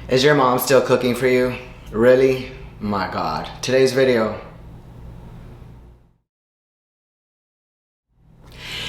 Is your mom still cooking for you? Really? My God. Today's video.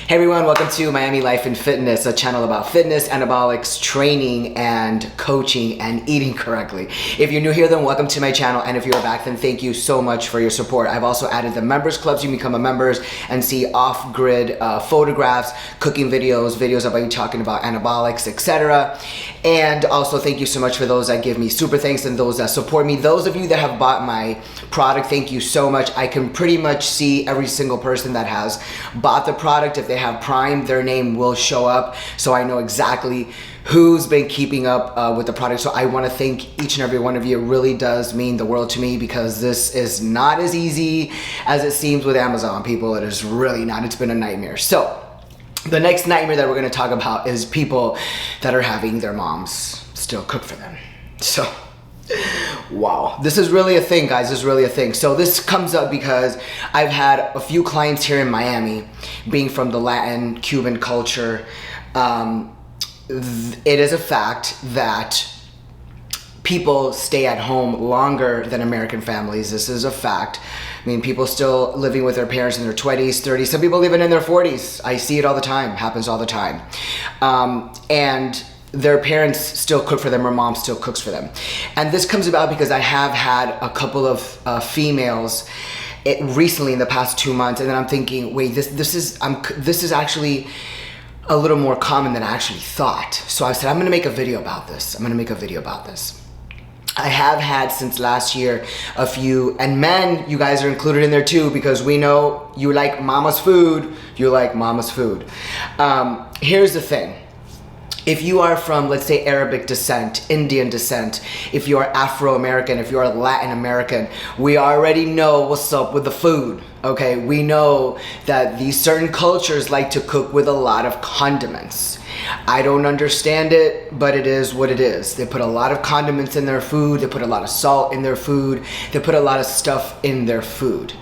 Hey everyone, welcome to Miami Life and Fitness, a channel about fitness, anabolics, training, and coaching, and eating correctly. If you're new here, then welcome to my channel, and if you're back, then thank you so much for your support. I've also added the members clubs. You can become a members and see off-grid photographs, cooking videos about you talking about anabolics, etc. And also thank you so much for those that give me super thanks and those that support me. Those of you that have bought my product, thank you so much. I can pretty much see every single person that has bought the product. If they have Prime, their name will show up, so I know exactly who's been keeping up with the product. So I want to thank each and every one of you. It really does mean the world to me, because this is not as easy as it seems with Amazon, people. It is really not. It's been a nightmare. So the next nightmare that we're going to talk about is people that are having their moms still cook for them. So wow, this is really a thing, guys. This is really a thing. So this comes up because I've had a few clients here in Miami, being from the Latin, Cuban culture. It is a fact that people stay at home longer than American families. This is a fact. I mean, people still living with their parents in their 20s, 30s, some people even in their 40s. I see it all the time, happens all the time. And their parents still cook for them, or mom still cooks for them. And this comes about because I have had a couple of females recently in the past 2 months, and then I'm thinking, wait, this is actually a little more common than I actually thought. So I said, I'm gonna make a video about this. I have had since last year a few, and men, you guys are included in there too, because we know you like mama's food. You like mama's food. Here's the thing. If you are from, let's say, Arabic descent, Indian descent, if you are Afro-American, if you are Latin American, we already know what's up with the food, okay? We know that these certain cultures like to cook with a lot of condiments. I don't understand it, but it is what it is. They put a lot of condiments in their food. They put a lot of salt in their food. They put a lot of stuff in their food.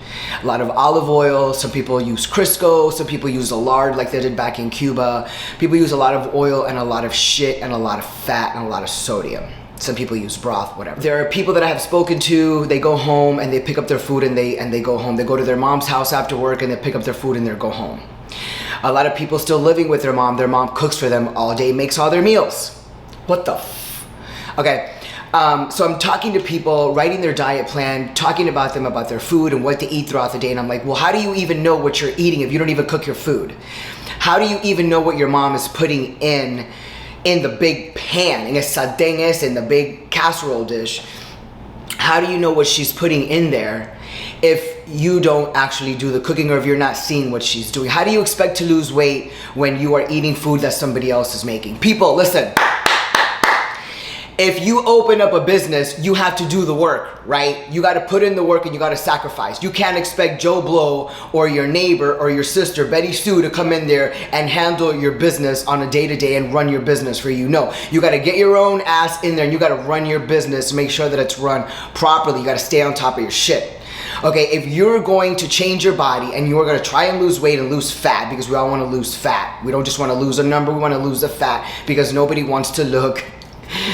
A lot of olive oil. Some people use Crisco. Some people use a lard like they did back in Cuba. People use a lot of oil and a lot of shit and a lot of fat and a lot of sodium. Some people use broth, whatever. There are people that I have spoken to, they go home and they pick up their food and they go home. They go to their mom's house after work and they pick up their food and they go home. A lot of people still living with their mom cooks for them all day, makes all their meals. What the f? Okay, so I'm talking to people, writing their diet plan, talking about them, about their food and what to eat throughout the day. And I'm like, well, how do you even know what you're eating if you don't even cook your food? How do you even know what your mom is putting in the big pan, in the big casserole dish? How do you know what she's putting in there if you don't actually do the cooking, or if you're not seeing what she's doing? How do you expect to lose weight when you are eating food that somebody else is making? People, listen. If you open up a business, you have to do the work, right? You got to put in the work and you got to sacrifice. You can't expect Joe Blow or your neighbor or your sister, Betty Sue, to come in there and handle your business on a day-to-day and run your business for you. No, you got to get your own ass in there and you got to run your business, make sure that it's run properly. You got to stay on top of your shit. Okay, if you're going to change your body and you're going to try and lose weight and lose fat, because we all want to lose fat. We don't just want to lose a number, we want to lose the fat, because nobody wants to look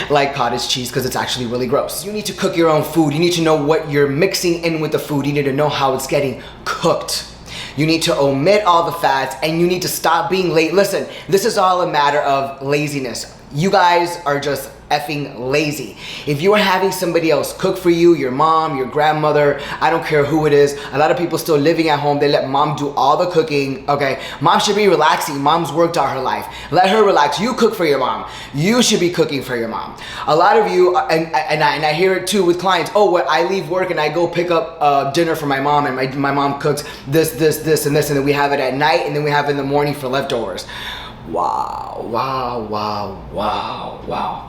like cottage cheese, because it's actually really gross. You need to cook your own food. You need to know what you're mixing in with the food. You need to know how it's getting cooked. You need to omit all the fats, and you need to stop being late. Listen, this is all a matter of laziness. You guys are just effing lazy. If you are having somebody else cook for you, your mom, your grandmother, I don't care who it is. A lot of people still living at home, they let mom do all the cooking, okay? Mom should be relaxing. Mom's worked all her life. Let her relax. You cook for your mom. You should be cooking for your mom. A lot of you, and I hear it too with clients, oh, well, I leave work and I go pick up dinner for my mom, and my mom cooks this, and then we have it at night, and then we have it in the morning for leftovers. Wow.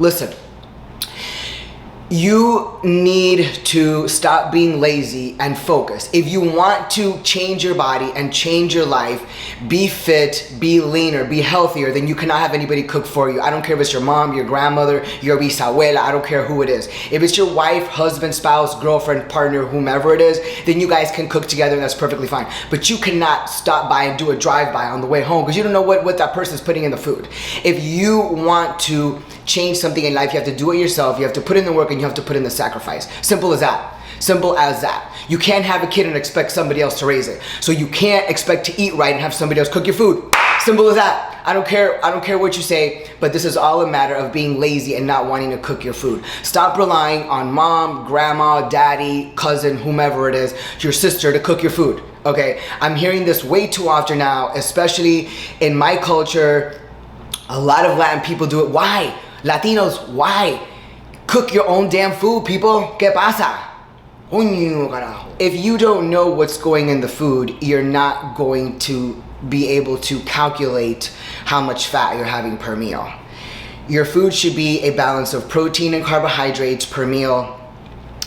Listen, You need to stop being lazy and focus. If you want to change your body and change your life, be fit, be leaner, be healthier, then you cannot have anybody cook for you. I don't care if it's your mom, your grandmother, your bisabuela, I don't care who it is. If it's your wife, husband, spouse, girlfriend, partner, whomever it is, then you guys can cook together and that's perfectly fine. But you cannot stop by and do a drive-by on the way home because you don't know what that person's putting in the food. If you want to change something in life, you have to do it yourself, you have to put in the work, and you have to put in the sacrifice. Simple as that. Simple as that. You can't have a kid and expect somebody else to raise it. So you can't expect to eat right and have somebody else cook your food. Simple as that. I don't care what you say, but this is all a matter of being lazy and not wanting to cook your food. Stop relying on mom, grandma, daddy, cousin, whomever it is, your sister to cook your food. Okay? I'm hearing this way too often now, especially in my culture. A lot of Latin people do it. Why? Latinos, why? Cook your own damn food, people. ¿Qué pasa? If you don't know what's going in the food, you're not going to be able to calculate how much fat you're having per meal. Your food should be a balance of protein and carbohydrates per meal.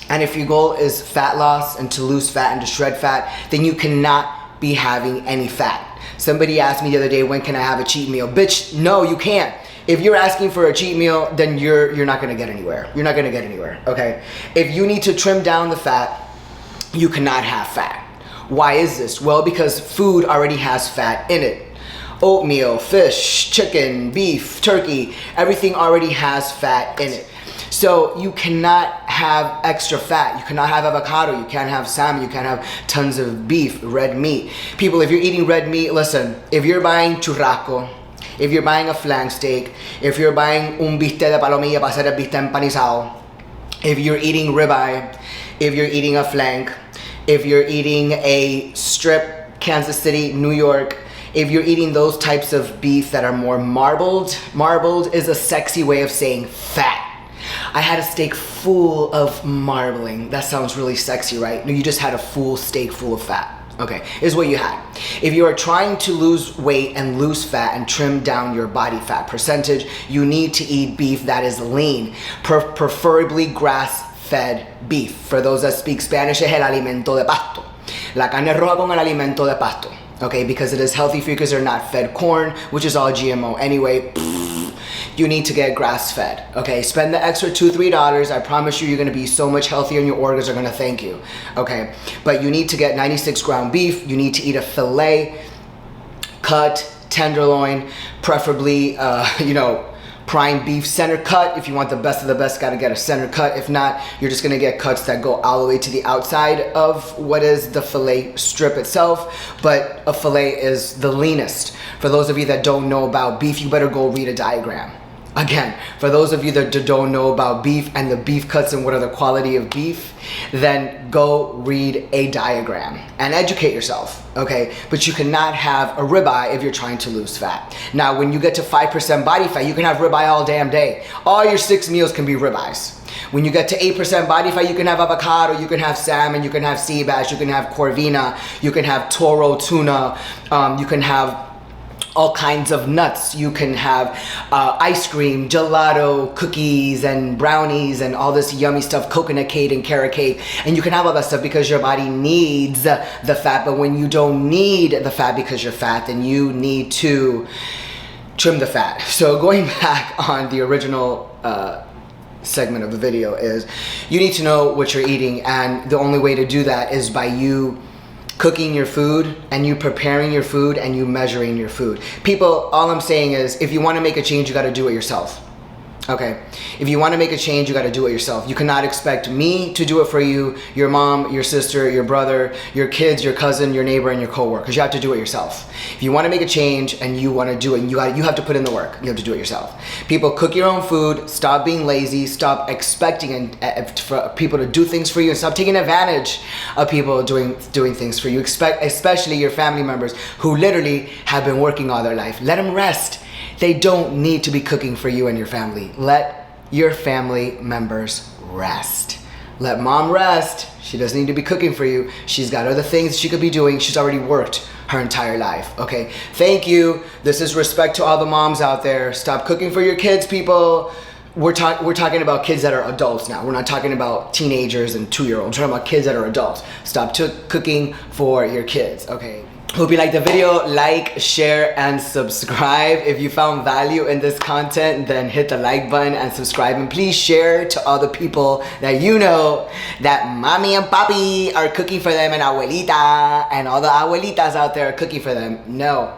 And if your goal is fat loss and to lose fat and to shred fat, then you cannot be having any fat. Somebody asked me the other day, when can I have a cheat meal? Bitch, no, you can't. If you're asking for a cheat meal, then you're not gonna get anywhere. You're not gonna get anywhere, okay? If you need to trim down the fat, you cannot have fat. Why is this? Well, because food already has fat in it. Oatmeal, fish, chicken, beef, turkey, everything already has fat in it. So you cannot have extra fat. You cannot have avocado. You can't have salmon. You can't have tons of beef, red meat. People, if you're eating red meat, listen, if you're buying churrasco, if you're buying a flank steak, if you're buying un bistec de palomilla para hacer el bistec empanizado, if you're eating ribeye, if you're eating a flank, if you're eating a strip, Kansas City, New York, if you're eating those types of beef that are more marbled is a sexy way of saying fat. I had a steak full of marbling. That sounds really sexy, right? No, you just had a full steak full of fat. Okay, is what you had. If you are trying to lose weight and lose fat and trim down your body fat percentage, you need to eat beef that is lean, preferably grass-fed beef. For those that speak Spanish, es el alimento de pasto. La carne roja con el alimento de pasto. Okay, because it is healthy for you because they're not fed corn, which is all GMO anyway. You need to get grass-fed, okay? Spend the extra $2, $3. I promise you're gonna be so much healthier and your organs are gonna thank you, okay? But you need to get 96 ground beef. You need to eat a filet, cut, tenderloin, preferably, prime beef center cut. If you want the best of the best, gotta get a center cut. If not, you're just gonna get cuts that go all the way to the outside of what is the filet strip itself, but a filet is the leanest. For those of you that don't know about beef, you better go read a diagram. Again, for those of you that don't know about beef and the beef cuts and what are the quality of beef, then go read a diagram and educate yourself, okay? But you cannot have a ribeye if you're trying to lose fat. Now, when you get to 5% body fat, you can have ribeye all damn day. All your 6 meals can be ribeyes. When you get to 8% body fat, you can have avocado, you can have salmon, you can have sea bass, you can have corvina, you can have toro tuna, you can have all kinds of nuts. You can have ice cream, gelato, cookies, and brownies, and all this yummy stuff, coconut cake and carrot cake. And you can have all that stuff because your body needs the fat. But when you don't need the fat because you're fat, then you need to trim the fat. So going back on the original segment of the video is you need to know what you're eating, and the only way to do that is by you cooking your food and you preparing your food and you measuring your food. People, all I'm saying is if you want to make a change, you got to do it yourself. Okay, if you want to make a change, you got to do it yourself. You cannot expect me to do it for you, your mom, your sister, your brother, your kids, your cousin, your neighbor, and your coworkers. You have to do it yourself. If you want to make a change and you want to do it, you have to put in the work. You have to do it yourself. People, cook your own food. Stop being lazy. Stop expecting for people to do things for you, and stop taking advantage of people doing things for you. Especially your family members who literally have been working all their life. Let them rest. They don't need to be cooking for you and your family. Let your family members rest. Let mom rest. She doesn't need to be cooking for you. She's got other things she could be doing. She's already worked her entire life, okay? Thank you. This is respect to all the moms out there. Stop cooking for your kids, people. we're talking about kids that are adults now. We're not talking about teenagers and 2-year-olds. We're talking about kids that are adults. Stop cooking for your kids, okay? Hope you liked the video. Like, share, and subscribe. If you found value in this content, then hit the like button and subscribe. And please share to other people that you know that mommy and papi are cooking for them, and abuelita and all the abuelitas out there are cooking for them. No,